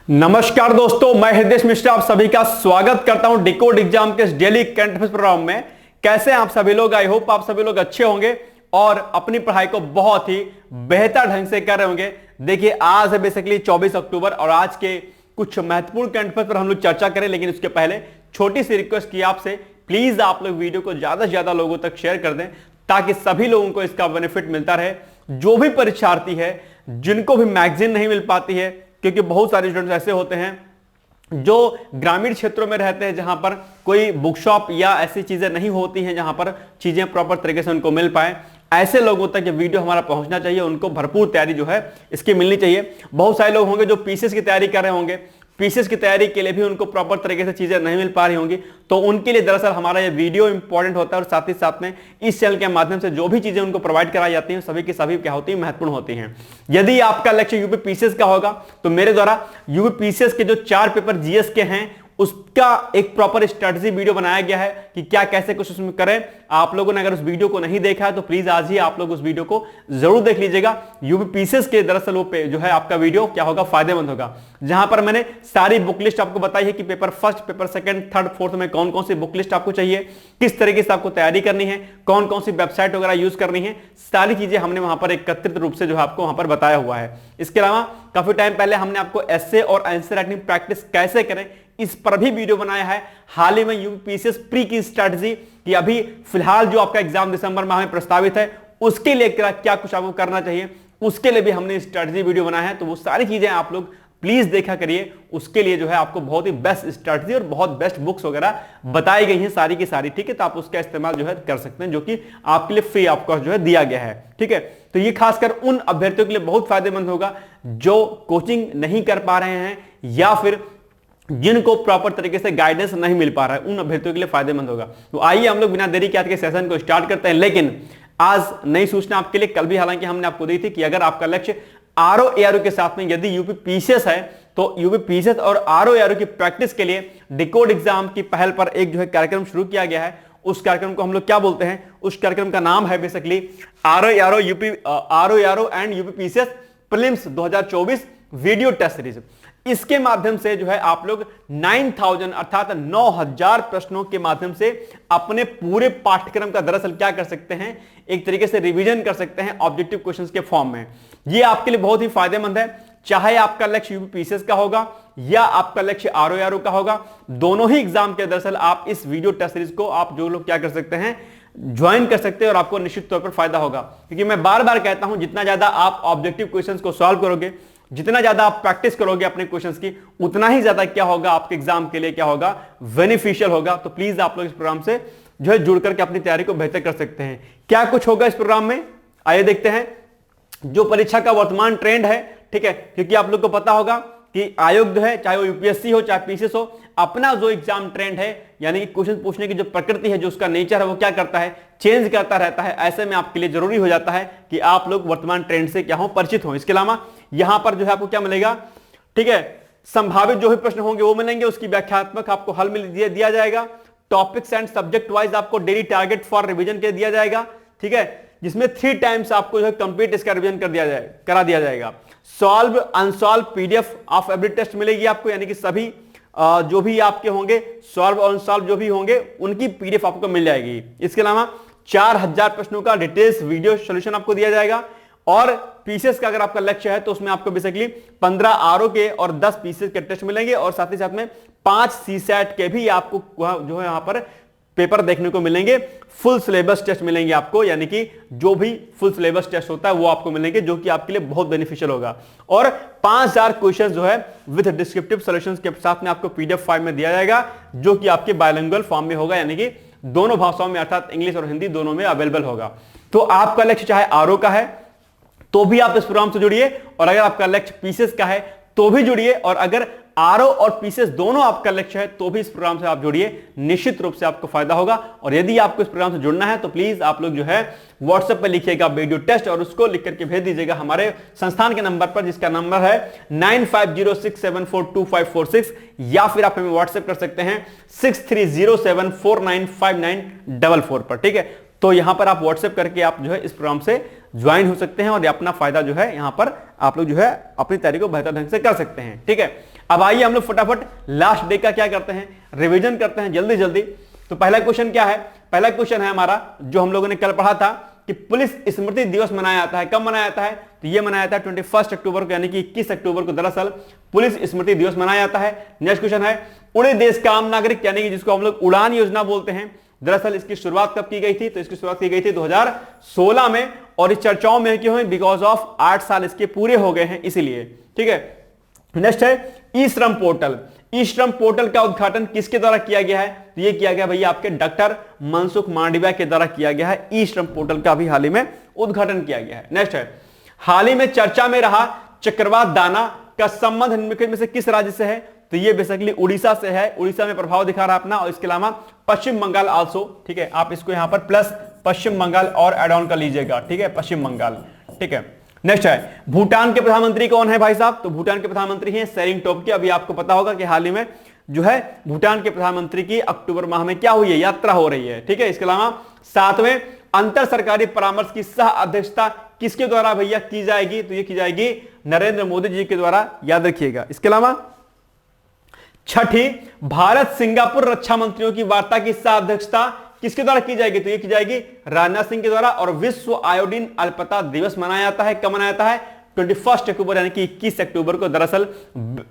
नमस्कार दोस्तों, मैं हृदय मिश्रा आप सभी का स्वागत करता हूं डिकोड एग्जाम के इस डेली करंट अफेयर्स प्रोग्राम में। कैसे हैं आप सभी लोग? आई होप आप सभी लोग अच्छे होंगे और अपनी पढ़ाई को बहुत ही बेहतर ढंग से कर रहे होंगे। देखिए, आज है बेसिकली 24 अक्टूबर और आज के कुछ महत्वपूर्ण करंट अफेयर्स पर हम लोग चर्चा करें, लेकिन उसके पहले छोटी सी रिक्वेस्ट की आपसे, प्लीज आप लोग वीडियो को ज्यादा से ज्यादा लोगों तक शेयर कर दें ताकि सभी लोगों को इसका बेनिफिट मिलता रहे। जो भी परीक्षार्थी है जिनको भी मैगजीन नहीं मिल पाती है, क्योंकि बहुत सारे स्टूडेंट्स ऐसे होते हैं जो ग्रामीण क्षेत्रों में रहते हैं जहां पर कोई बुक शॉप या ऐसी चीजें नहीं होती हैं जहां पर चीजें प्रॉपर तरीके से उनको मिल पाए। ऐसे लोगों तक ये वीडियो हमारा पहुंचना चाहिए, उनको भरपूर तैयारी जो है इसकी मिलनी चाहिए। बहुत सारे लोग होंगे जो पीसीएस की तैयारी कर रहे होंगे, पीसीएस की तैयारी के लिए भी उनको प्रॉपर तरीके से चीजें नहीं मिल पा रही होंगी, तो उनके लिए दरअसल हमारा ये वीडियो इंपॉर्टेंट होता है। और साथ ही साथ में इस चैनल के माध्यम से जो भी चीजें उनको प्रोवाइड कराई जाती हैं सभी की सभी क्या होती है, महत्वपूर्ण होती हैं। यदि आपका लक्ष्य यूपी पीसीएस का होगा तो मेरे द्वारा यूपी पीसीएस के जो 4 पेपर जीएस के हैं उसका एक प्रॉपर स्ट्रेटजी वीडियो बनाया गया है कि क्या कैसे कुछ उसमें करें। आप लोगों ने अगर उस वीडियो को नहीं देखा है तो प्लीज आज ही आप लोग उस वीडियो को जरूर देख लीजिएगा। यूपी पीसीएस के दरअसल वो जो है आपका वीडियो क्या होगा, फायदेमंद होगा, जहां पर मैंने सारी बुक लिस्ट आपको बताई है कि paper first, paper second, third, fourth में कौन कौन सी बुक लिस्ट आपको चाहिए, किस तरीके से आपको तैयारी करनी है, कौन कौन सी वेबसाइट वगैरह यूज करनी है, सारी चीजें हमने वहां पर एकत्रित रूप से जो है आपको वहां पर बताया हुआ है। इसके अलावा काफी टाइम पहले हमने आपको एस्से और आंसर राइटिंग प्रैक्टिस कैसे करें इस पर भी वीडियो बनाया है। हाल ही में यूपी पीसीएस प्री की स्ट्रेटजी कि अभी फिलहाल जो आपका एग्जाम दिसंबर में हमें प्रस्तावित है उसके लिए क्या कुछ आपको करना चाहिए, उसके लिए भी हमने स्ट्रेटजी वीडियो बनाया है। तो वो सारी चीजें आप लोग प्लीज देखा करिए, उसके लिए जो है आपको बहुत ही बेस्ट स्ट्रेटजी और बहुत बेस्ट बुक्स वगैरह बताई गई हैं सारी की सारी, ठीक है। तो आप उसका इस्तेमाल जो है कर सकते हैं, जो कि आपके लिए फ्री ऑफ कॉस्ट जो है दिया गया है, ठीक है। तो ये खासकर उन अभ्यर्थियों के लिए बहुत फायदेमंद होगा जो कोचिंग नहीं कर पा रहे हैं या फिर जिनको प्रॉपर तरीके से गाइडेंस नहीं मिल पा रहा है, उन अभ्यर्थियों के लिए फायदेमंद होगा। तो आइए हम लोग बिना देरी के आज के सेशन को स्टार्ट करते हैं। लेकिन आज नई सूचना आपके लिए, कल भी हालांकि हमने आपको दी थी कि अगर आपका लक्ष्य आरओ एआरओ के साथ में यदि यूपी पीसीएस है तो यूपी पीसीएस और आरओ एआरओ की प्रैक्टिस के लिए डिकोड एग्जाम की पहल पर एक जो है कार्यक्रम शुरू किया गया है। उस कार्यक्रम को हम लोग क्या बोलते हैं, उस कार्यक्रम का नाम है basically RO ARO and UP PCS prelims 2024 video test series. इसके माध्यम से जो है आप लोग 9000 अर्थात 9000 प्रश्नों के माध्यम से अपने पूरे पाठ्यक्रम का दरअसल क्या कर सकते हैं, एक तरीके से रिवीजन कर सकते हैं ऑब्जेक्टिव क्वेश्चंस के फॉर्म में। ये आपके लिए बहुत ही फायदेमंद है, चाहे आपका लक्ष्य यूपी पीसीएस का होगा या आपका लक्ष्य आरओ एआरओ का होगा। दोनों ही एग्जाम के दरअसल आप इस वीडियो टेस्ट सीरीज को आप जो लोग क्या कर सकते हैं, ज्वाइन कर सकते हैं और आपको निश्चित तौर पर फायदा होगा। क्योंकि मैं बार बार कहता हूं जितना ज्यादा आप ऑब्जेक्टिव क्वेश्चंस को सॉल्व करोगे, जितना ज्यादा आप प्रैक्टिस करोगे अपने क्वेश्चंस की, उतना ही ज्यादा क्या होगा आपके एग्जाम के लिए क्या होगा, बेनिफिशियल होगा। तो प्लीज आप लोग इस प्रोग्राम से जो है जुड़ करके अपनी तैयारी को बेहतर कर सकते हैं। क्या कुछ होगा इस प्रोग्राम में, आइए देखते हैं। जो परीक्षा का वर्तमान ट्रेंड है, ठीक है, क्योंकि आप लोग को पता होगा कि आयोग जो है, चाहे वो यूपीएससी हो चाहे पीसीएस हो, अपना जो एग्जाम ट्रेंड है यानी कि क्वेश्चन पूछने की जो प्रकृति है, जो उसका नेचर है, वो क्या करता है, चेंज करता रहता है। ऐसे में आपके लिए जरूरी हो जाता है कि आप लोग वर्तमान ट्रेंड से क्या हो, परिचित हो। इसके अलावा यहां पर जो है आपको क्या मिलेगा, ठीक है, संभावित जो भी प्रश्न होंगे वो मिलेंगे, उसकी व्याख्यात्मक आपको हल दिया जाएगा। टॉपिक्स एंड सब्जेक्ट वाइज आपको डेली टारगेट फॉर रिवीजन के दिया जाएगा, ठीक है, जिसमें 3 टाइम्स आपको जो है कंप्लीट इसका रिवीजन करा दिया जाएगा। Solve unsolve PDF of every test मिलेगी आपको, यानी कि सभी जो भी आपके होंगे सॉल्व और अनसॉल्व जो भी होंगे उनकी पीडीएफ आपको मिल जाएगी। इसके अलावा 4000 प्रश्नों का डिटेल्स वीडियो सॉल्यूशन आपको दिया जाएगा। और पीसीएस का अगर आपका लक्ष्य है तो उसमें आपको बेसिकली 15 आरओ के और 10 पीसीएस के टेस्ट मिलेंगे और साथ ही साथ में 5 सीसैट के भी आपको जो है यहां पर पेपर देखने को मिलेंगे। फुल सिलेबस टेस्ट मिलेंगे आपको, यानी कि जो भी फुल सिलेबस टेस्ट होता है वो आपको मिलेंगे, जो कि आपके लिए बहुत बेनिफिशियल होगा। और 5000 क्वेश्चन जो है विद डिस्क्रिप्टिव सॉल्यूशंस के साथ में आपको पीडीएफ फाइल में दिया जाएगा, जो कि आपके बायलिंगुअल फॉर्म में होगा, यानी कि दोनों भाषाओं में अर्थात इंग्लिश और हिंदी दोनों में अवेलेबल होगा। तो आपका लक्ष्य चाहे आरओ का है तो भी आप इस प्रोग्राम से जुड़िए, और अगर आपका लक्ष्य पीसीएस का है तो भी जुड़िए, और अगर आरओ और पीसीएस दोनों आपका लक्ष्य है तो भी इस प्रोग्राम से आप जुड़िए, निश्चित रूप से आपको फायदा होगा। और यदि आपको इस प्रोग्राम से जुड़ना है तो प्लीज आप लोग जो है व्हाट्सएप पर लिखिएगा वीडियो टेस्ट और उसको लिख करके भेज दीजिएगा हमारे संस्थान के नंबर पर, जिसका नंबर है 9506742546, या फिर आप हमें व्हाट्सएप कर सकते हैं 6307495944 पर, ठीक है। तो यहां पर आप व्हाट्सएप करके आप जो है इस प्रोग्राम से ज्वाइन हो सकते हैं और अपना फायदा जो है यहां पर आप लोग जो है अपनी तैयारी को बेहतर ढंग से कर सकते हैं, ठीक है। अब आइए हम लोग फटाफट लास्ट डे का क्या करते हैं, रिवीजन करते हैं जल्दी जल्दी। तो पहला क्वेश्चन क्या है, पहला क्वेश्चन है हमारा जो हम लोगों ने कल पढ़ा था कि पुलिस स्मृति दिवस मनाया जाता है। कब मनाया जाता है, तो यह मनाया जाता है 21 अक्टूबर को, यानी कि 21 अक्टूबर को दरअसल पुलिस स्मृति दिवस मनाया जाता है। नेक्स्ट क्वेश्चन है उड़े देश का आम नागरिक, यानी कि जिसको हम लोग उड़ान योजना बोलते हैं, दरअसल इसकी शुरुआत कब की गई थी, तो इसकी शुरुआत की गई थी 2016 में, और इस चर्चाओं में क्यों है, बिकॉज ऑफ 8 साल इसके पूरे हो गए हैं इसीलिए। ठीक है, नेक्स्ट है ई श्रम पोर्टल। ई श्रम पोर्टल का उद्घाटन किसके द्वारा किया गया है, तो ये किया गया भैया आपके डॉक्टर मनसुख मांडविया के द्वारा किया गया है। ई श्रम पोर्टल का भी हाल ही में उद्घाटन किया गया है। नेक्स्ट है हाल ही में चर्चा में रहा चक्रवात दाना का संबंध निम्नलिखित में से किस राज्य से है, तो ये बेसिकली उड़ीसा से है। उड़ीसा में प्रभाव दिखा रहा है अपना, और इसके अलावा पश्चिम बंगाल आल्सो। ठीक है, आप इसको यहां पर प्लस पश्चिम बंगाल और एड ऑन कर लीजिएगा। ठीक है, पश्चिम बंगाल। ठीक है, नेक्स्ट है भूटान के प्रधानमंत्री कौन है भाई साहब, तो भूटान के प्रधानमंत्री हैं सेरिंग टोब्गे। अभी आपको पता होगा कि हाल ही में जो है भूटान के प्रधानमंत्री की अक्टूबर माह में क्या हुई है, यात्रा हो रही है। ठीक है, इसके अलावा 7वें अंतर सरकारी परामर्श की सह अध्यक्षता किसके द्वारा भैया की जाएगी, तो ये की जाएगी नरेंद्र मोदी जी के द्वारा, याद रखिएगा। इसके अलावा छठी भारत सिंगापुर रक्षा मंत्रियों की वार्ता की सह अध्यक्षता किसके द्वारा की जाएगी, तो ये की जाएगी राजनाथ सिंह के द्वारा। और विश्व आयोडीन अल्पता दिवस मनाया जाता है, कब मनाया जाता है, 21 अक्टूबर यानी कि 21 अक्टूबर को दरअसल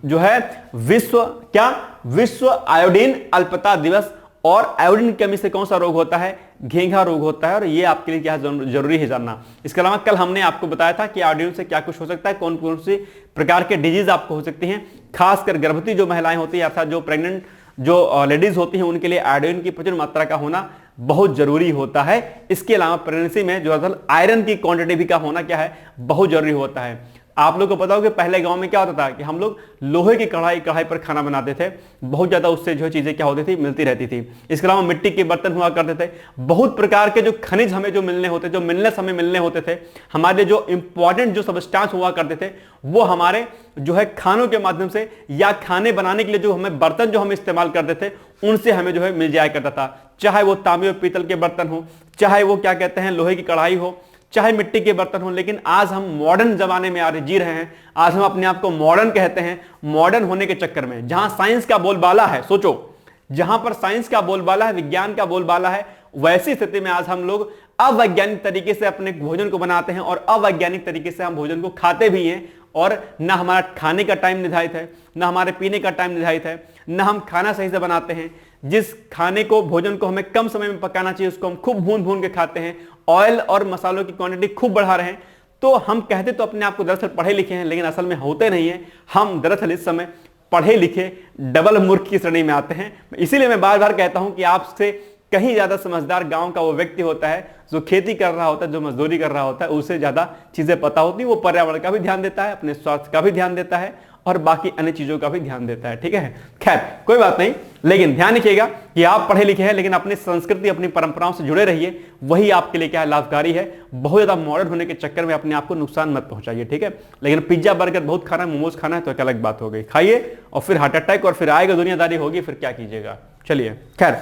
जो है विश्व आयोडीन अल्पता दिवस। और आयोडीन की कमी से कौन सा रोग होता है, घेंघा रोग होता है, और ये आपके लिए क्या जरूरी है जानना। इसके अलावा कल हमने आपको बताया था कि आयोडीन से क्या कुछ हो सकता है, कौन कौन सी प्रकार के डिजीज आपको हो सकती हैं, खासकर गर्भवती जो महिलाएं होती है अर्थात जो प्रेग्नेंट जो लेडीज होती हैं उनके लिए आयोडीन की प्रचुर मात्रा का होना बहुत जरूरी होता है। इसके अलावा प्रेगनेंसी में जो आयरन की क्वांटिटी भी का होना क्या है, बहुत जरूरी होता है। आप लोग को पता हो कि पहले गांव में क्या होता था कि हम लोग लोहे की कढ़ाई पर खाना बनाते थे, बहुत ज्यादा उससे जो चीजें क्या होती थी, मिलती रहती थी। इसके अलावा मिट्टी के बर्तन हुआ करते थे, बहुत प्रकार के जो खनिज हमें जो मिलने होते, जो मिनरल्स हमें मिलने होते थे, हमारे जो इंपॉर्टेंट जो सब्सटेंस हुआ करते थे, वो हमारे जो है खानों के माध्यम से या खाने बनाने के लिए जो हमें बर्तन जो हम इस्तेमाल करते थे उनसे हमें जो है मिल जाया करता था। चाहे वो तांबे और पीतल के बर्तन हो, चाहे वो क्या कहते हैं लोहे की कढ़ाई हो, चाहे मिट्टी के बर्तन हो। लेकिन आज हम मॉडर्न जमाने में जी रहे हैं, आज हम अपने आप को मॉडर्न कहते हैं। मॉडर्न होने के चक्कर में जहां साइंस का बोलबाला है, सोचो जहां पर साइंस का बोलबाला है, विज्ञान का बोलबाला है, वैसी स्थिति में आज हम लोग अवैज्ञानिक तरीके से अपने भोजन को बनाते हैं और अवैज्ञानिक तरीके से हम भोजन को खाते भी हैं। और ना हमारा खाने का टाइम निर्धारित है, ना हमारे पीने का टाइम निर्धारित है, ना हम खाना सही से बनाते हैं। जिस खाने को भोजन को हमें कम समय में पकाना चाहिए उसको हम खूब भून भून के खाते हैं, ऑयल और मसालों की क्वांटिटी खूब बढ़ा रहे हैं। तो हम कहते तो अपने आप को दरअसल पढ़े लिखे हैं, लेकिन असल में होते नहीं है। हम दरअसल इस समय पढ़े लिखे डबल मूर्ख की श्रेणी में आते हैं। इसीलिए मैं बार बार कहता हूं कि आपसे कहीं ज्यादा समझदार गांव का वो व्यक्ति होता है जो खेती कर रहा होता है, जो मजदूरी कर रहा होता है, उससे ज्यादा चीजें पता होती है। वो पर्यावरण का भी ध्यान देता है, अपने स्वास्थ्य का भी ध्यान देता है और बाकी अन्य चीजों का भी ध्यान देता है। ठीक है, खैर कोई बात नहीं, लेकिन ध्यान रखिएगा कि आप पढ़े लिखे हैं लेकिन अपनी संस्कृति अपनी परंपराओं से जुड़े रहिए, वही आपके लिए क्या है लाभकारी है। बहुत ज्यादा मॉडर्न होने के चक्कर में अपने आप को नुकसान मत पहुंचाइए। ठीक है, लेकिन पिज्जा बर्गर बहुत खाना, मोमोज खाना है तो एक अलग बात हो गई, खाइए और फिर हार्ट अटैक और फिर आएगा दुनियादारी होगी, फिर क्या कीजिएगा। चलिए खैर,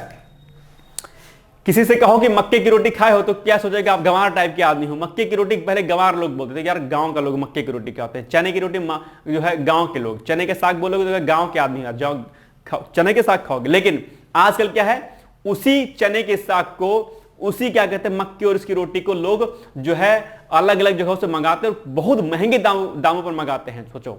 किसी से कहो कि मक्के की रोटी खाए हो तो क्या सोचेगा, आप गंवार टाइप के आदमी हो। मक्के की रोटी पहले गंवार लोग बोलते थे, यार गांव का लोग मक्के की रोटी खाते हैं। चने की रोटी जो है गांव के लोग, चने के साग बोलोगे तो गांव के आदमी यार जाओ चने के साग खाओगे। लेकिन आजकल क्या है, उसी चने के साग को, उसी क्या कहते हैं मक्के और इसकी रोटी को लोग जो है अलग अलग जगहों से मंगाते हैं, बहुत महंगे दामों पर मंगाते हैं। सोचो,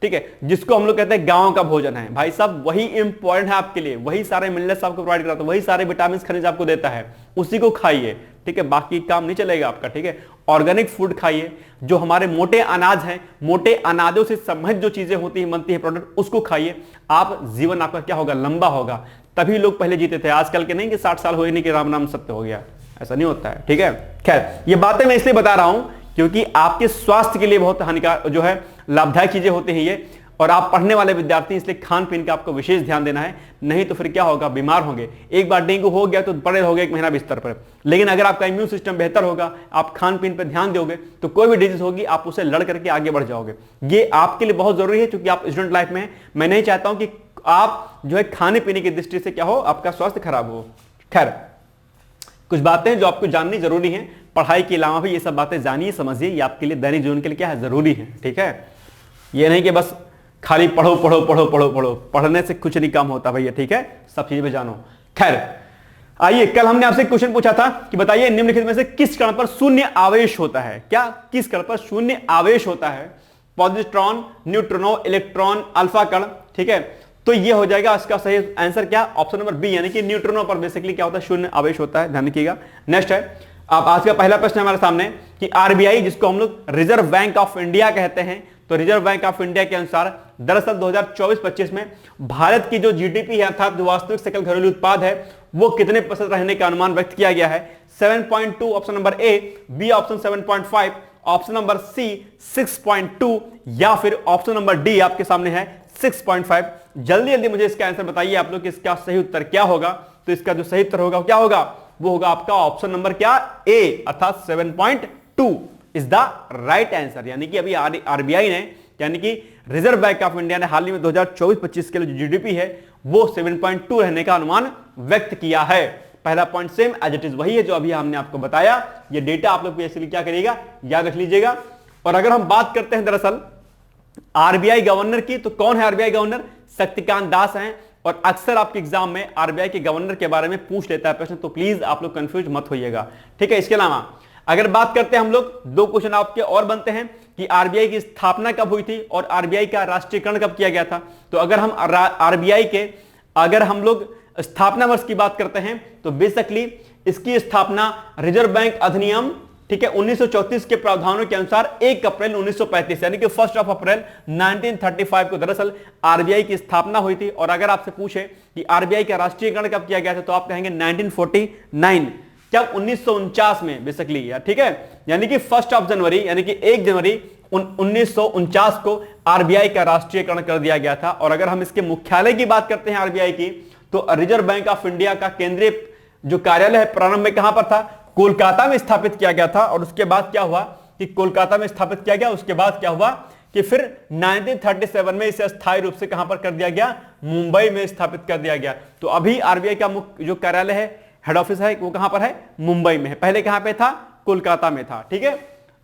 ठीक है, जिसको हम लोग कहते हैं गांव का भोजन है। भाई साहब वही इंपॉर्टेंट है आपके लिए, वही सारे मिनरल्स आपको प्रोवाइड कराता है, वही सारे विटामिन खनिज आपको देता है, उसी को खाइए। ठीक है, बाकी काम नहीं चलेगा आपका। ठीक है, ऑर्गेनिक फूड खाइए, जो हमारे मोटे अनाज हैं, मोटे अनाजों से संबंधित जो चीजें होती है बनती है प्रोडक्ट, उसको खाइए। आप जीवन आपका क्या होगा, लंबा होगा। तभी लोग पहले जीते थे, आजकल के नहीं कि 60 साल हो नहीं कि राम नाम सत्य हो गया, ऐसा नहीं होता है। ठीक है, खैर ये बातें मैं इसलिए बता रहा हूं क्योंकि आपके स्वास्थ्य के लिए बहुत हानिकारक जो है लाभदायक चीजें होती हैं ये। और आप पढ़ने वाले विद्यार्थी, इसलिए खान पीन का आपको विशेष ध्यान देना है, नहीं तो फिर क्या होगा, बीमार होंगे। एक बार डेंगू हो गया तो पड़े रहोगे 1 महीना बिस्तर पर। लेकिन अगर आपका इम्यून सिस्टम बेहतर होगा, आप खान पीन पर ध्यान दोगे, तो कोई भी डिजीज होगी आप उसे लड़ करके आगे बढ़ जाओगे। ये आपके लिए बहुत जरूरी है क्योंकि आप स्टूडेंट लाइफ में हैं। मैं नहीं चाहता हूं कि आप जो है खाने पीने की दृष्टि से क्या हो, आपका स्वास्थ्य खराब हो। खैर, कुछ बातें जो आपको जाननी जरूरी है, पढ़ाई के अलावा भी ये सब बातें जानिए, समझिए, ये आपके लिए दैनिक जीवन के लिए क्या है, जरूरी है। ठीक है, ये नहीं कि बस खाली पढ़ो पढ़ो पढ़ो पढ़ो पढ़ो, पढ़ने से कुछ नहीं काम होता भैया, ठीक है, सब चीजें जानो। खैर आइए, कल हमने आपसे क्वेश्चन पूछा था कि बताइए निम्नलिखित में से किस कण पर शून्य आवेश होता है। क्या, किस कण पर शून्य आवेश होता है? पॉजिट्रॉन, न्यूट्रिनो, इलेक्ट्रॉन, अल्फा कण, ठीक है। तो ये हो जाएगा इसका सही आंसर क्या, ऑप्शन नंबर बी, यानी कि न्यूट्रिनो पर बेसिकली क्या होता है, शून्य आवेश होता है, ध्यान रखिएगा। नेक्स्ट है, अब आज का पहला प्रश्न हमारे सामने कि आरबीआई, जिसको हम लोग रिजर्व बैंक ऑफ इंडिया कहते हैं, तो रिजर्व बैंक ऑफ इंडिया के अनुसार दरअसल 2024-25 में भारत की जो जीडीपी है अर्थात जो वास्तविक सकल घरेलू उत्पाद है वो कितने % रहने का अनुमान व्यक्त किया गया है? 7.2 option number A, B option 7.5, option number C 6.2 या फिर ऑप्शन नंबर डी आपके सामने है 6.5। जल्दी जल्दी मुझे इसका आंसर बताइए आप लोग कि इसका सही उत्तर क्या होगा। तो इसका जो सही उत्तर होगा क्या होगा, वो होगा आपका ऑप्शन नंबर क्या, ए, अर्थात 7.2 इज द राइट आंसर। यानी कि अभी आरबीआई ने, यानी कि रिजर्व बैंक ऑफ इंडिया ने हाल ही में 2024-25 के लिए जो जीडीपी है वो 7.2 रहने का अनुमान व्यक्त किया है। पहला point same as it is वही है जो अभी हमने आपको बताया। ये डेटा आप लोग इसलिए क्या करिएगा, याद रख लीजिएगा। और अगर हम बात करते हैं दरअसल आरबीआई गवर्नर की, तो कौन है आरबीआई गवर्नर? शक्तिकांत दास हैं। और अक्सर आपके एग्जाम में आरबीआई के गवर्नर के बारे में पूछ लेता है प्रश्न, तो प्लीज आप लोग कंफ्यूज मत होइएगा, ठीक है। इसके अलावा अगर बात करते हैं हम लोग, दो क्वेश्चन आपके और बनते हैं कि आरबीआई की स्थापना कब हुई थी और आरबीआई का राष्ट्रीयकरण कब किया गया था। तो अगर हम आरबीआई के अगर हम लोग स्थापना वर्ष की बात करते हैं तो बेसिकली इसकी स्थापना रिजर्व बैंक अधिनियम, ठीक है, 1934 के प्रावधानों के अनुसार 1 अप्रैल 1935 यानी कि 1 अप्रैल 1935 को दरअसल आरबीआई की स्थापना हुई थी। और अगर आपसे पूछे कि आरबीआई का राष्ट्रीयकरण कब किया गया था तो आप कहेंगे 1949, क्या 1949 में बेसिकली, ठीक है, यानी कि 1 जनवरी यानी कि 1 जनवरी 1949 को आरबीआई का राष्ट्रीयकरण कर दिया गया था। और अगर हम इसके मुख्यालय की बात करते हैं आरबीआई की, तो रिजर्व बैंक ऑफ इंडिया का केंद्रीय जो कार्यालय है प्रारंभ में कहां पर था, कोलकाता में स्थापित किया गया था। और उसके बाद क्या हुआ कि कोलकाता में स्थापित किया गया, उसके बाद क्या हुआ कि फिर 1937 में इसे अस्थायी रूप से कहां पर कर दिया गया, मुंबई में स्थापित कर दिया गया। तो अभी आरबीआई का मुख्य जो कार्यालय है, हेड ऑफिस है, वो कहां पर है, मुंबई में है। पहले कहां पे था, कोलकाता में था, ठीक है।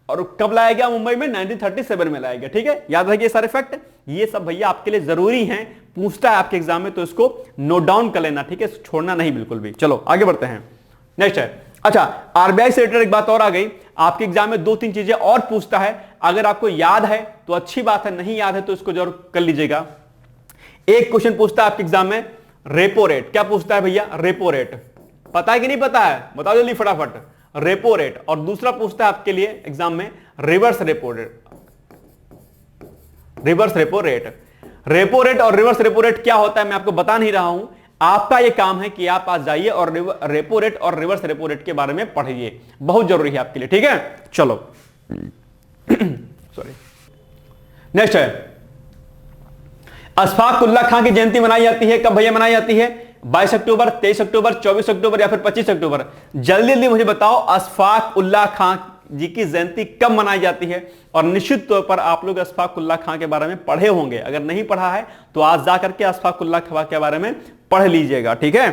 और कब लाया गया मुंबई में, 1937 में लाया गया, ठीक है। याद रखिए सारे फैक्ट, ये सब भैया आपके लिए जरूरी हैं, पूछता है आपके एग्जाम में, तो इसको नोट डाउन कर लेना, ठीक है, छोड़ना नहीं बिल्कुल भी। चलो आगे बढ़ते हैं। नेक्स्ट है, अच्छा आरबीआई से रिलेटेड एक बात और आ गई, आपके एग्जाम में 2-3 चीजें और पूछता है। अगर आपको याद है तो अच्छी बात है, नहीं याद है तो इसको जरूर कर लीजिएगा। एक क्वेश्चन पूछता है आपके एग्जाम में रेपो रेट। क्या पूछता है भैया, रेपो रेट। पता है कि नहीं पता है, बताओ जल्दी फटाफट। Repo rate. और दूसरा पूछता है आपके लिए एग्जाम में reverse repo rate. Reverse repo rate, repo rate और रिवर्स रेपो रेट क्या होता है मैं आपको बता नहीं रहा हूं। आपका यह काम है कि आप आज जाइए और रेपो रेट और रिवर्स रेपो रेट के बारे में पढ़िए, बहुत जरूरी है आपके लिए, ठीक है। चलो सॉरी। नेक्स्ट है, अशफाक उल्लाह खां की जयंती मनाई जाती है, कब भैया मनाई जाती है? 22 अक्टूबर, 23 अक्टूबर, 24 अक्टूबर या फिर 25 अक्टूबर? जल्दी जल्दी मुझे बताओ, अशफाक उल्लाह खां जी की जयंती कब मनाई जाती है? और निश्चित तौर पर आप लोग अशफाक उल्लाह खां के बारे में पढ़े होंगे, अगर नहीं पढ़ा है तो आज जाकर के अशफाक उल्लाह खां के बारे में पढ़ लीजिएगा, ठीक है।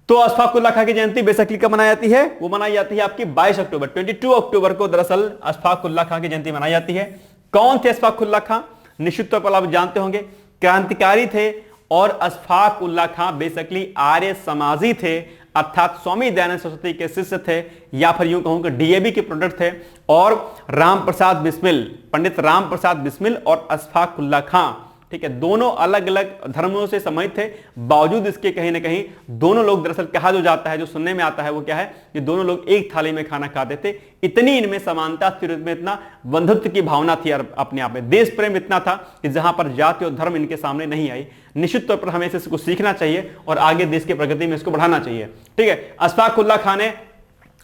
तो अशफाक उल्लाह खां की जयंती बेसिकली कब मनाई जाती है? वो मनाई जाती है आपकी 22 अक्टूबर, 22 अक्टूबर को दरअसल अशफाक उल्लाह खां की जयंती मनाई जाती है। कौन थे अशफाक उल्लाह खां? निश्चित तौर पर आप जानते होंगे, क्रांतिकारी थे। और अशफाक उल्लाह खां बेसिकली आर्य समाजी थे, अर्थात स्वामी दयानंद सरस्वती के शिष्य थे, या फिर यूं कहूं कि डीएवी के प्रोडक्ट थे। और राम प्रसाद बिस्मिल, पंडित राम प्रसाद बिस्मिल और अशफाक उल्लाह खां, ठीक है, दोनों अलग अलग धर्मों से संबंधित थे। बावजूद इसके कहीं ना कहीं दोनों लोग, दरअसल कहा जो जाता है, जो सुनने में आता है वो क्या है कि दोनों लोग एक थाली में खाना खाते थे। इतनी इनमें समानता थी, इनमें इतना बंधुत्व की भावना थी, अपने आप में देश प्रेम इतना था कि जहां पर जाति और धर्म इनके सामने नहीं आई। निश्चित तौर पर हमें इसको सीखना चाहिए और आगे देश की प्रगति में इसको बढ़ाना चाहिए, ठीक है। अशफाक उल्लाह खां ने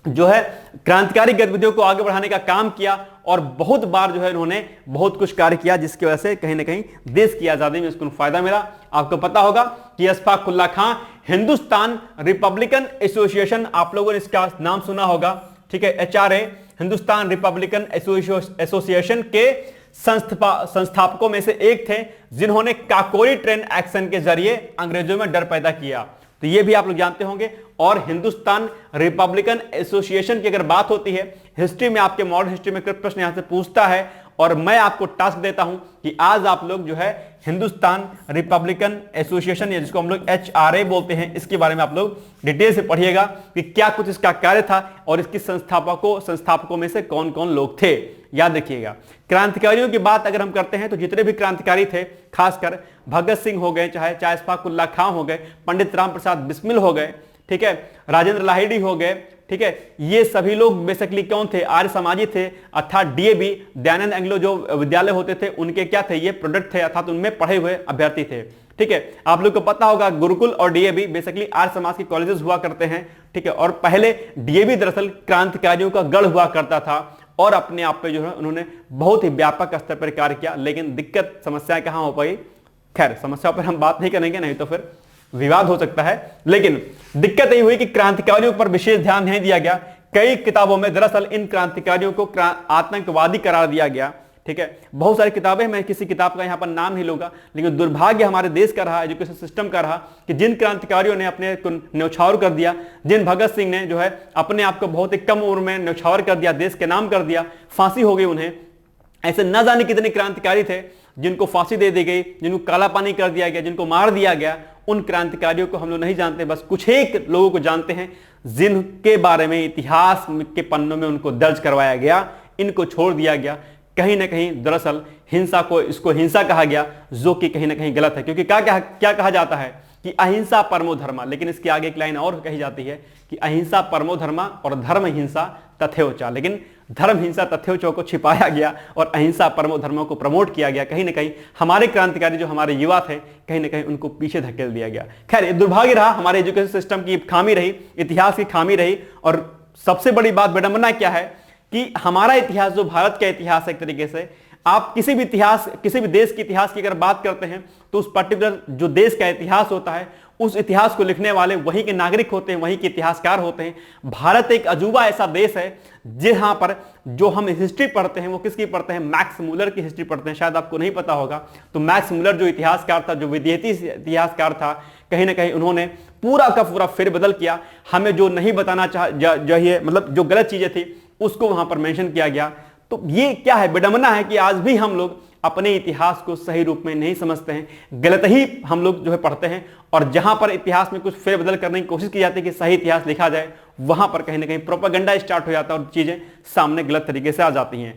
जो है क्रांतिकारी गतिविधियों को आगे बढ़ाने का काम किया और बहुत बार जो है इन्होंने बहुत कुछ कार्य किया, जिसकी वजह से कहीं ना कहीं देश की आजादी में इसको फायदा मिला। आपको पता होगा कि अशफाक उल्लाह खां हिंदुस्तान रिपब्लिकन एसोसिएशन, आप लोगों ने इसका नाम सुना होगा, ठीक है, HRA, हिंदुस्तान रिपब्लिकन एसोसिएशन के संस्थापकों में से एक थे, जिन्होंने काकोरी ट्रेन एक्शन के जरिए अंग्रेजों में डर पैदा किया। तो ये भी आप लोग जानते होंगे। और हिंदुस्तान रिपब्लिकन एसोसिएशन की अगर बात होती है, हिस्ट्री में आपके मॉडर्न हिस्ट्री में प्रश्न यहां से पूछता है और मैं आपको टास्क देता हूं कि आज आप लोग जो है हिंदुस्तान रिपब्लिकन एसोसिएशन, या जिसको हम लोग HRA बोलते हैं, इसके बारे में आप लोग डिटेल से पढ़िएगा कि क्या कुछ इसका कार्य था और इसकी संस्थापकों में से कौन कौन लोग थे। याद रखिएगा, क्रांतिकारियों की बात अगर हम करते हैं तो जितने भी क्रांतिकारी थे, खासकर भगत सिंह हो गए, चाहे अशफाक उल्लाह खां हो गए, पंडित राम प्रसाद बिस्मिल हो गए, ठीक है, राजेंद्र लाहिड़ी हो गए, ठीक है, ये सभी लोग बेसिकली कौन थे? आर्य समाजी थे, अर्थात DAV दयानंद एंग्लो जो विद्यालय होते थे उनके क्या थे? ये प्रोडक्ट थे, अर्थात उनमें पढ़े हुए अभ्यर्थी थे। ठीक है, आप लोग को पता होगा गुरुकुल और DAV बेसिकली आर्य समाज के कॉलेजेस हुआ करते हैं। ठीक है, और पहले DAV दरअसल क्रांतिकारियों का गढ़ हुआ करता था और अपने आप पे जो है उन्होंने बहुत ही व्यापक स्तर पर कार्य किया। लेकिन दिक्कत समस्याएं कहां हो पाई? खैर, समस्या पर हम बात नहीं करेंगे, नहीं तो फिर विवाद हो सकता है। लेकिन दिक्कत यही हुई कि क्रांतिकारियों पर विशेष ध्यान नहीं दिया गया। कई किताबों में दरअसल इन क्रांतिकारियों को आतंकवादी करार दिया गया। ठीक है, बहुत सारी किताबें, मैं किसी किताब का यहां पर नाम नहीं लूंगा, लेकिन दुर्भाग्य हमारे देश का रहा, एजुकेशन सिस्टम का रहा, कि जिन क्रांतिकारियों ने अपने को न्यौछावर कर दिया, जिन भगत सिंह ने जो है अपने आप को बहुत ही कम उम्र में न्यौछावर कर दिया, देश के नाम कर दिया, फांसी हो गई उन्हें, ऐसे न जाने कितने क्रांतिकारी थे जिनको फांसी दे दी गई, जिनको काला पानी कर दिया गया, जिनको मार दिया गया। उन क्रांतिकारियों को हम लोग नहीं जानते, बस कुछ एक लोगों को जानते हैं जिनके बारे में इतिहास के पन्नों में उनको दर्ज करवाया गया, इनको छोड़ दिया गया। कहीं ना कहीं दरअसल हिंसा को, इसको हिंसा कहा गया, जो कि कहीं ना कहीं गलत है, क्योंकि क्या कहा जाता है कि अहिंसा परमो धर्मा, लेकिन इसके आगे एक लाइन और कही जाती है कि अहिंसा परमो धर्मा और धर्म हिंसा तथ्योचा, लेकिन धर्म हिंसा तथ्योचो को छिपाया गया और अहिंसा परमो धर्मों को प्रमोट किया गया। कहीं ना कहीं हमारे क्रांतिकारी जो हमारे युवा थे, कहीं ना कहीं उनको पीछे धकेल दिया गया। खैर, ये दुर्भाग्य रहा, हमारे एजुकेशन सिस्टम की खामी रही, इतिहास की खामी रही। और सबसे बड़ी बात, विडंबना क्या है कि हमारा इतिहास, जो भारत का इतिहास है, एक तरीके से आप किसी भी इतिहास, किसी भी देश के इतिहास की अगर बात करते हैं तो उस पर्टिकुलर जो देश का इतिहास होता है, उस इतिहास को लिखने वाले वहीं के नागरिक होते हैं, वहीं के इतिहासकार होते हैं। भारत एक अजूबा ऐसा देश है जहां पर जो हम हिस्ट्री पढ़ते हैं वो किसकी पढ़ते हैं? मैक्स मुलर की हिस्ट्री पढ़ते हैं। शायद आपको नहीं पता होगा, तो मैक्स मुलर जो इतिहासकार था, जो विदेशी इतिहासकार था, कहीं ना कहीं उन्होंने पूरा का पूरा फेरबदल किया। हमें जो नहीं बताना चाहिए, मतलब जो गलत चीजें थी उसको वहां पर मेंशन किया गया। तो ये क्या है? विडंबना है कि आज भी हम लोग अपने इतिहास को सही रूप में नहीं समझते हैं, गलत ही हम लोग जो है पढ़ते हैं। और जहां पर इतिहास में कुछ फेरबदल करने की कोशिश की जाती है कि सही इतिहास लिखा जाए, वहां पर कहीं ना कहीं प्रोपेगेंडा स्टार्ट हो जाता है और चीजें सामने गलत तरीके से आ जाती हैं।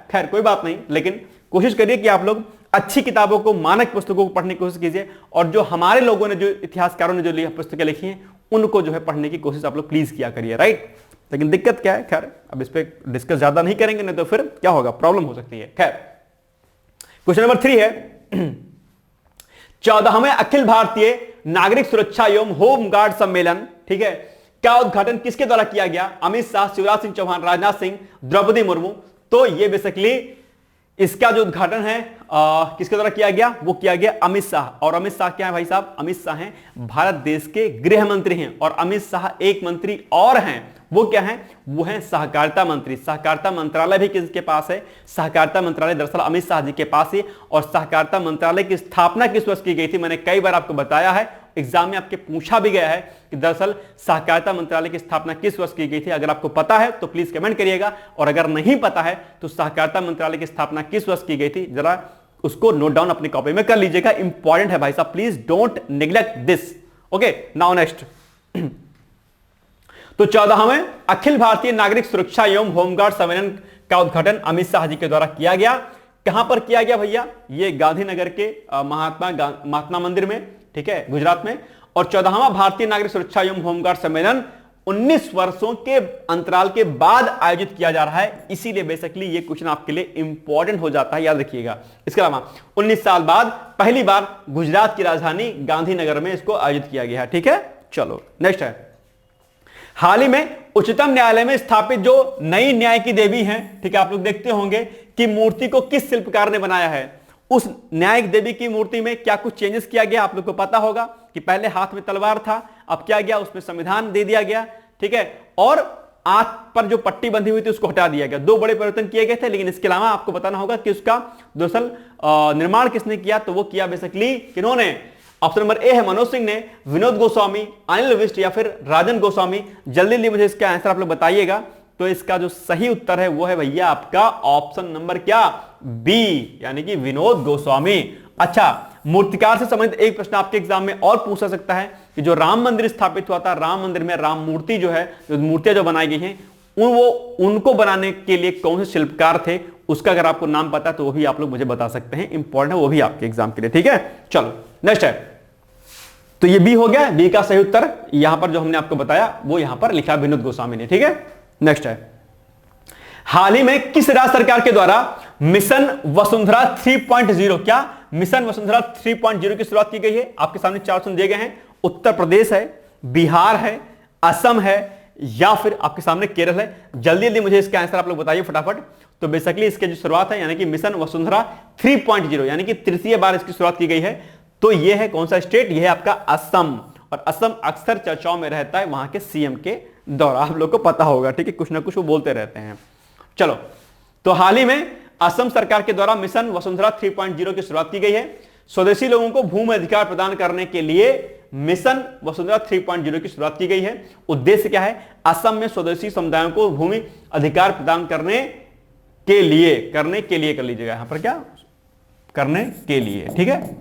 खैर कोई बात नहीं, लेकिन कोशिश करिए कि आप लोग अच्छी किताबों को, मानक पुस्तकों को पढ़ने की कोशिश कीजिए, और जो हमारे लोगों ने, जो इतिहासकारों ने जो पुस्तकें लिखी हैं, उनको जो है पढ़ने की कोशिश आप लोग प्लीज किया करिए, राइट। लेकिन दिक्कत क्या है? खैर, अब इस पर डिस्कस ज्यादा नहीं करेंगे, नहीं तो फिर क्या होगा, प्रॉब्लम हो सकती है। खैर, क्वेश्चन नंबर 3 है 14वें अखिल भारतीय नागरिक सुरक्षा एवं होमगार्ड सम्मेलन, ठीक है, का उद्घाटन किसके द्वारा किया गया? अमित शाह, शिवराज सिंह चौहान, राजनाथ सिंह, द्रौपदी मुर्मू। तो ये बेसिकली इसका जो उद्घाटन है किसके द्वारा किया गया? वो किया गया अमित शाह। और अमित शाह क्या है भाई साहब? अमित शाह हैं भारत देश के गृह मंत्री हैं। और अमित शाह एक मंत्री और हैं, वो क्या है? वो है सहकारिता मंत्री। सहकारिता मंत्रालय भी किसके पास है? सहकारिता मंत्रालय दरअसल अमित शाह जी के पास है। और सहकारिता मंत्रालय की स्थापना किस वर्ष की गई थी? मैंने कई बार आपको बताया है, एग्जाम में आपके पूछा भी गया है कि दरअसल सहकारिता मंत्रालय की स्थापना किस वर्ष की गई थी। अगर आपको पता है तो प्लीज कमेंट करिएगा, और अगर नहीं पता है तो सहकारिता मंत्रालय की स्थापना किस वर्ष की गई थी, जरा उसको नोट डाउन अपनी कॉपी में कर लीजिएगा। इंपॉर्टेंट है भाई साहब, please don't neglect this. Okay, now next. तो 14वें अखिल भारतीय नागरिक सुरक्षा एवं होमगार्ड सम्मेलन का उद्घाटन अमित शाह जी के द्वारा किया गया। कहां पर किया गया भैया? ये गांधीनगर के महात्मा मंदिर में, ठीक है, गुजरात में। और 14वां भारतीय नागरिक सुरक्षा एवं होमगार्ड सम्मेलन 19 वर्षों के अंतराल के बाद आयोजित किया जा रहा है, इसीलिए बेसिकली ये क्वेश्चन आपके लिए इंपॉर्टेंट हो जाता है, याद रखिएगा। इसके अलावा 19 साल बाद पहली बार गुजरात की राजधानी गांधीनगर में इसको आयोजित किया गया है, ठीक है। चलो नेक्स्ट है, हाल ही में उच्चतम न्यायालय में स्थापित जो नई न्याय की देवी हैं, ठीक है, आप लोग देखते होंगे कि मूर्ति को किस शिल्पकार ने बनाया है। उस न्यायिक देवी की मूर्ति में क्या कुछ चेंजेस किया गया, आप लोग को पता होगा कि पहले हाथ में तलवार था, अब क्या गया, उसमें संविधान दे दिया गया, ठीक है, और आंख पर जो पट्टी बंधी हुई थी उसको हटा दिया गया। 2 बड़े परिवर्तन किए गए थे, लेकिन इसके अलावा आपको बताना होगा कि उसका दरअसल निर्माण किसने किया, तो वो किया बेसिकली किन्होंने? ऑप्शन नंबर ए है मनोज सिंह ने, विनोद गोस्वामी, अनिल विष्ट या फिर राजन गोस्वामी। जल्दी जल्दी मुझे इसका आंसर आप लोग बताइएगा। तो इसका जो सही उत्तर है वो है भैया आपका ऑप्शन नंबर क्या? बी यानी कि विनोद गोस्वामी। अच्छा, मूर्तिकार से संबंधित एक प्रश्न आपके एग्जाम में और पूछा सकता है कि जो राम मंदिर स्थापित हुआ था, राम मंदिर में राम मूर्ति जो है, जो मूर्तियां जो बनाई गई हैं, उनको बनाने के लिए कौन से शिल्पकार थे, उसका अगर आपको नाम पता है तो वो भी आप लोग मुझे बता सकते हैं, इंपॉर्टेंट है वो भी आपके एग्जाम के लिए। ठीक है, चलो नेक्स्ट है। तो ये बी हो गया, बी का सही उत्तर यहां पर जो हमने आपको बताया वो यहां पर लिखा विनोद गोस्वामी ने। ठीक है, नेक्स्ट है। हाल ही में किस राज्य सरकार के द्वारा मिशन वसुंधरा 3.0, क्या मिशन वसुंधरा 3.0 की शुरुआत की गई है? आपके सामने 4 ऑप्शन दिए गए हैं। उत्तर प्रदेश है, बिहार है, असम है, या फिर आपके सामने केरल है। जल्दी जल्दी मुझे इसका आंसर आप लोग बताइए फटाफट। तो बेसिकली इसकी जो शुरुआत है यानी कि मिशन वसुंधरा 3.0 यानी कि तृतीय बार इसकी शुरुआत की गई है। तो यह है कौन सा स्टेट? यह है आपका असम। और असम अक्सर चर्चाओं में रहता है वहां के सीएम के द्वारा, आप लोग को पता होगा। ठीक है, कुछ ना कुछ वो बोलते रहते हैं। चलो, तो हाल ही में असम सरकार के द्वारा मिशन वसुंधरा 3.0 की शुरुआत की गई है। स्वदेशी लोगों को भूमि अधिकार प्रदान करने के लिए मिशन वसुंधरा 3.0 की शुरुआत की गई है। उद्देश्य क्या है? असम में स्वदेशी समुदायों को भूमि अधिकार प्रदान करने के लिए कर लीजिएगा यहां पर, क्या करने के लिए। ठीक है,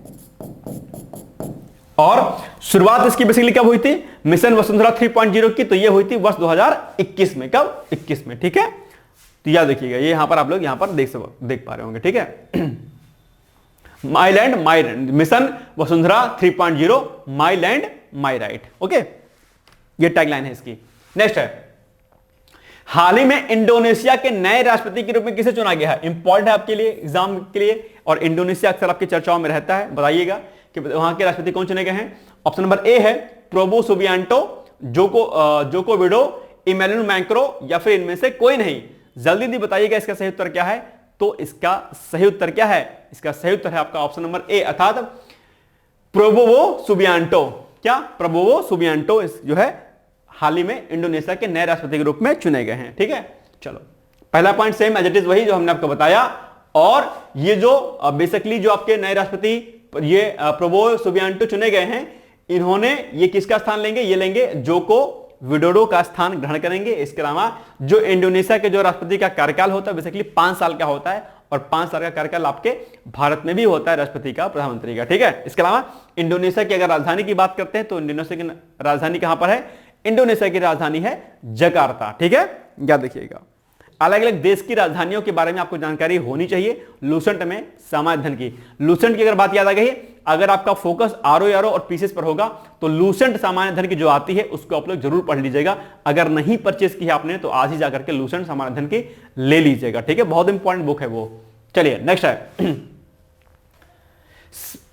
और शुरुआत इसकी बेसिकली कब हुई थी मिशन वसुंधरा 3.0 की? तो ये हुई थी वर्ष 2021 में। कब? 21 में। ठीक है, तो याद रखिएगा, ये यहां पर आप लोग यहां पर देख पा रहे होंगे। ठीक है, माई land my right, mission Vasundhara 3.0, my land my right. Okay, ये टैगलाइन है इसकी। नेक्स्ट है, हाल ही में इंडोनेशिया के नए राष्ट्रपति के रूप में किसे चुना गया है? इंपॉर्टेंट है आपके लिए, एग्जाम के लिए, और इंडोनेशिया अक्सर आपकी चर्चाओं में रहता है। बताइएगा कि वहां के राष्ट्रपति कौन चुने गए हैं। ऑप्शन नंबर ए है प्रोबो सुबियांटो, जोको विडो, इमैनुअल मैक्रो, या फिर इनमें से कोई नहीं। जल्दी जल्दी बताइएगा इसका सही उत्तर क्या है। तो इसका सही उत्तर क्या है? इसका सही उत्तर है आपका ऑप्शन नंबर ए, अर्थात प्रोबोवो सुबियांटो। क्या? प्रोबोवो सुबियांटो जो है हाल ही में इंडोनेशिया के नए राष्ट्रपति के रूप में चुने गए हैं। ठीक है, चलो पहला point same as it is वही जो हमने आपको बताया। और ये जो बेसिकली जो आपके नए राष्ट्रपति ये प्रोबोवो सुबियांटो चुने गए हैं, इन्होंने ये किसका स्थान लेंगे? ये लेंगे जोको विडोडो का स्थान ग्रहण करेंगे। इसके अलावा जो इंडोनेशिया के जो राष्ट्रपति का कार्यकाल होता है बेसिकली 5 साल का होता है, और 5 साल का कार्यकाल आपके भारत में भी होता है राष्ट्रपति का, प्रधानमंत्री का। ठीक है, इसके अलावा इंडोनेशिया की अगर राजधानी की बात करते हैं तो इंडोनेशिया की राजधानी कहां पर है? इंडोनेशिया की राजधानी है जकार्ता। ठीक है, याद रखिएगा। अलग अलग देश की राजधानियों के बारे में आपको जानकारी होनी चाहिए। लूसेंट में सामान्य अध्ययन की, लूसेंट की अगर बात याद आ गई, अगर आपका फोकस आरओ और पीसीएस पर होगा तो लूसेंट सामान्य अध्ययन की जो आती है उसको आप लोग जरूर पढ़ लीजिएगा। अगर नहीं परचेस की है आपने तो आज ही जाकर के लूसेंट सामान्य अध्ययन की ले लीजिएगा। ठीक है, बहुत इंपॉर्टेंट बुक है वो। चलिए नेक्स्ट है,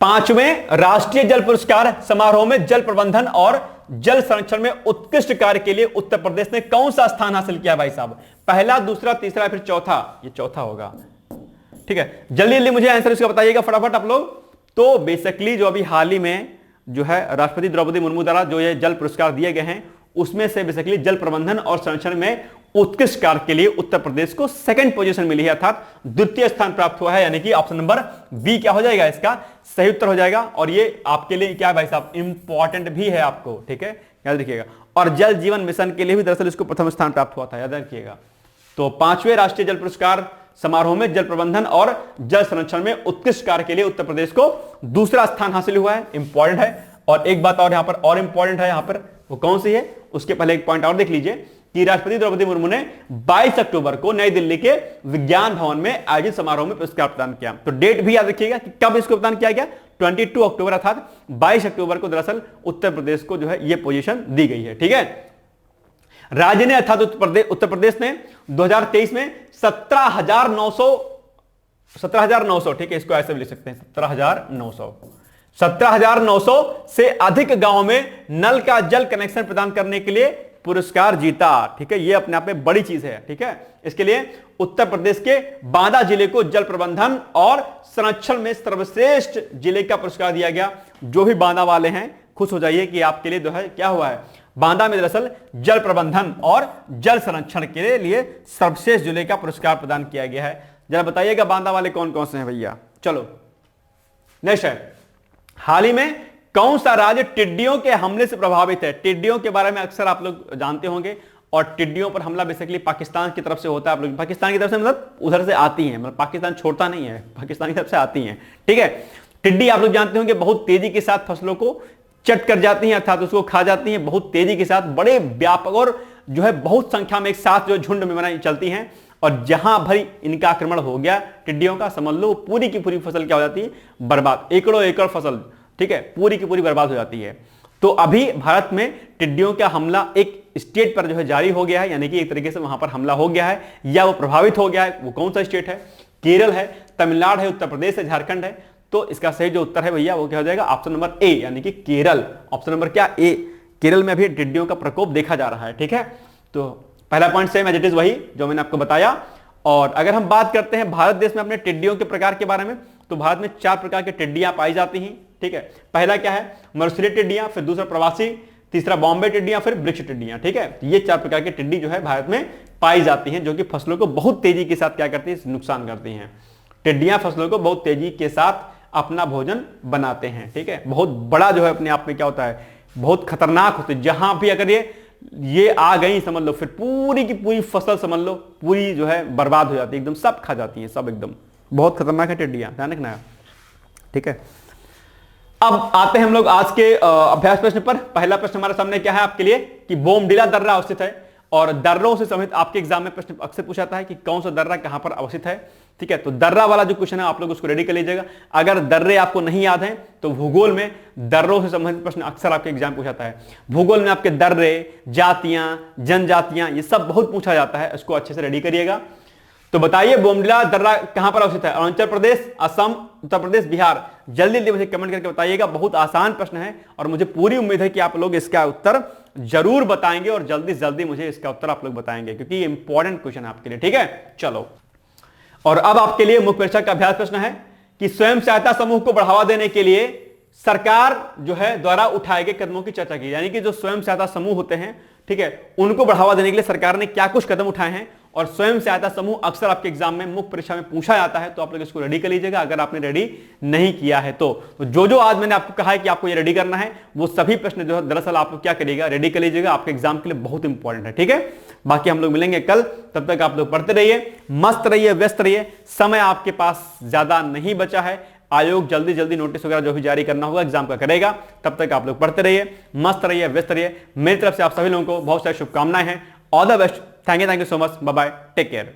5वें राष्ट्रीय जल पुरस्कार समारोह में जल प्रबंधन और जल संरक्षण में उत्कृष्ट कार्य के लिए उत्तर प्रदेश ने कौन सा स्थान हासिल किया भाई साहब? पहला, दूसरा, तीसरा, फिर चौथा? ये चौथा होगा। ठीक है, जल्दी जल्दी मुझे आंसर इसका बताइएगा फटाफट आप लोग। तो बेसिकली जो अभी हाल ही में जो है राष्ट्रपति द्रौपदी मुर्मू द्वारा जो ये जल पुरस्कार दिए गए हैं उसमें से बेसिकली जल प्रबंधन और संरक्षण में उत्कृष्ट कार्य के लिए उत्तर प्रदेश को सेकंड पोजीशन मिली है, अर्थात द्वितीय स्थान प्राप्त हुआ है। यानी कि ऑप्शन नंबर बी क्या हो जाएगा? इसका सही उत्तर हो जाएगा। और ये आपके लिए क्या है भाई साहब? इंपॉर्टेंट भी है आपको। ठीक है, याद रखिएगा। और जल जीवन मिशन के लिए भी दरअसल इसको प्रथम स्थान प्राप्त हुआ था, याद रखिएगा। तो 5वें राष्ट्रीय जल पुरस्कार समारोह में जल प्रबंधन और जल संरक्षण में उत्कृष्ट कार्य के लिए उत्तर प्रदेश को दूसरा स्थान हासिल हुआ है। इंपॉर्टेंट है। और एक बात और यहां पर और इंपॉर्टेंट है, यहां पर वो कौन सी है उसके पहले एक पॉइंट और देख लीजिए कि राष्ट्रपति द्रौपदी मुर्मू ने 22 अक्टूबर को नई दिल्ली के विज्ञान भवन में आयोजित समारोह में पुरस्कार प्रदान किया। तो डेट भी याद रखिएगा कि कब इसको प्रदान किया गया, 22 अक्टूबर, अर्थात 22 अक्टूबर को दरअसल उत्तर प्रदेश को जो है यह पोजीशन दी गई है। ठीक है, राज्य ने अर्थात उत्तर प्रदेश ने 2023 में 17,900, ठीक है, इसको ऐसे भी लिख सकते हैं 17,900 से अधिक गांवों में नल का जल कनेक्शन प्रदान करने के लिए पुरस्कार जीता। ठीक है, यह अपने आप में बड़ी चीज है। ठीक है, इसके लिए उत्तर प्रदेश के बांदा जिले को जल प्रबंधन और संरक्षण में सर्वश्रेष्ठ जिले का पुरस्कार दिया गया। जो भी बांदा वाले हैं खुश हो जाइए कि आपके लिए जो है क्या हुआ है, बांदा में दरअसल जल प्रबंधन और जल संरक्षण के लिए सर्वश्रेष्ठ जिले का पुरस्कार प्रदान किया गया है। जरा बताइएगा बांदा वाले कौन कौन से हैं भैया। चलो नेक्स्ट है, हाल ही में कौन सा राज्य टिड्डियों के हमले से प्रभावित है? टिड्डियों के बारे में अक्सर आप लोग जानते होंगे और टिड्डियों पर हमला बेसिकली पाकिस्तान की तरफ से होता है। आप लोग पाकिस्तान की तरफ से मतलब उधर से आती हैं, मतलब पाकिस्तान छोड़ता नहीं है, पाकिस्तान की तरफ से आती हैं। ठीक है, टिड्डी आप लोग जानते होंगे बहुत तेजी के साथ फसलों को चट कर जाती हैं, अर्थात उसको खा जाती हैं बहुत तेजी के साथ, बड़े व्यापक और जो है बहुत संख्या में एक साथ जो झुंड में बनाई चलती हैं। और जहां भरी इनका आक्रमण हो गया टिड्डियों का, समझ लो पूरी की पूरी फसल क्या हो जाती है, बर्बाद, एकड़ों एकड़ फसल, ठीक है, पूरी की पूरी बर्बाद हो जाती है। तो अभी भारत में टिड्डियों का हमला एक स्टेट पर जो है जारी हो गया है, यानी कि एक तरीके से वहां पर हमला हो गया है या वो प्रभावित हो गया है। वो कौन सा स्टेट है? केरल है, तमिलनाडु है, उत्तर प्रदेश है, झारखंड है। तो इसका सही जो उत्तर है भैया वो क्या हो जाएगा? ऑप्शन नंबर ए, यानी कि केरल। ऑप्शन नंबर क्या? ए। केरल में अभी टिड्डियों का प्रकोप देखा जा रहा है। ठीक है, तो पहला point same as it is वही जो मैंने आपको बताया। और अगर हम बात करते हैं भारत देश में अपने टिड्डियों के प्रकार के बारे में, तो भारत में 4 प्रकार की टिड्डियां पाई जाती हैं। ठीक है, पहला क्या है? मरूस्थलीय टिड्डियां, फिर दूसरा प्रवासी, तीसरा बॉम्बे टिड्डियां, फिर वृक्ष टिड्डियां। ठीक है, ये 4 प्रकार की टिड्डी जो है भारत में पाई जाती हैं, जो कि फसलों को बहुत तेजी के साथ क्या करती है? नुकसान करती हैं। टिड्डियां फसलों को बहुत तेजी के साथ अपना भोजन बनाते हैं। ठीक है, बहुत बड़ा जो है अपने आप में क्या होता है, बहुत खतरनाक होते हैं। जहां भी अगर ये आ गई समझ लो, फिर पूरी की पूरी फसल समझ लो पूरी जो है बर्बाद हो जाती है, एकदम सब खा जाती है, सब एकदम बहुत खतरनाक है टिड्डियां, ध्यान रखना। ठीक है, अब आते हैं हम लोग आज के अभ्यास प्रश्न पर। पहला प्रश्न हमारे सामने क्या है आपके लिए कि बोमडिला दर्रा अवस्थित है, और दर्रों से संबंधित आपके एग्जाम में प्रश्न अक्सर पूछा जाता है कि कौन सा दर्रा कहां पर अवस्थित है। ठीक है, तो दर्रा वाला जो क्वेश्चन है आप लोग उसको रेडी कर लीजिएगा। अगर दर्रे आपको नहीं याद है तो भूगोल में दर्रों से संबंधित प्रश्न अक्सर आपके एग्जाम पूछा जाता है। भूगोल में आपके दर्रे, जातियां, जनजातियां, ये सब बहुत पूछा जाता है, इसको अच्छे से रेडी करिएगा। तो बताइए बोमडिला दर्रा कहां पर अवस्थित है? अरुणाचल प्रदेश, असम, उत्तर प्रदेश, बिहार। जल्दी जल्दी मुझे कमेंट करके बताइएगा, बहुत आसान प्रश्न है और मुझे पूरी उम्मीद है कि आप लोग इसका उत्तर जरूर बताएंगे और जल्दी जल्दी मुझे इसका उत्तर आप लोग बताएंगे, क्योंकि ये इंपॉर्टेंट क्वेश्चन है आपके लिए। ठीक है, चलो। और अब आपके लिए मुख्य परीक्षा का अभ्यास प्रश्न है कि स्वयं सहायता समूह को बढ़ावा देने के लिए सरकार जो है द्वारा उठाए गए कदमों की चर्चा की। यानी कि जो स्वयं सहायता समूह होते हैं, ठीक है, उनको बढ़ावा देने के लिए सरकार ने क्या कुछ कदम उठाए हैं। और स्वयं सहायता समूह अक्सर आपके एग्जाम में मुख्य परीक्षा में पूछा जाता है, तो आप लोग इसको रेडी कर लीजिएगा अगर आपने रेडी नहीं किया है तो। जो आज मैंने आपको कहा है कि आपको ये रेडी करना है, वो सभी प्रश्न जो है दरअसल आप लोग क्या करिएगा, रेडी कर लीजिएगा, आपके एग्जाम के लिए बहुत इंपॉर्टेंट है। ठीक है, बाकी हम लोग मिलेंगे कल, तब तक आप लोग पढ़ते रहिए, मस्त रहिए, व्यस्त रहिए। समय आपके पास ज्यादा नहीं बचा है, आयोग जल्दी जल्दी नोटिस वगैरह जो भी जारी करना होगा एग्जाम का करेगा। तब तक आप लोग पढ़ते रहिए, मस्त रहिए, व्यस्त रहिए। मेरी तरफ से आप सभी लोगों को बहुत सारी शुभकामनाएं हैं। All the best. Thank you so much. Bye bye, take care.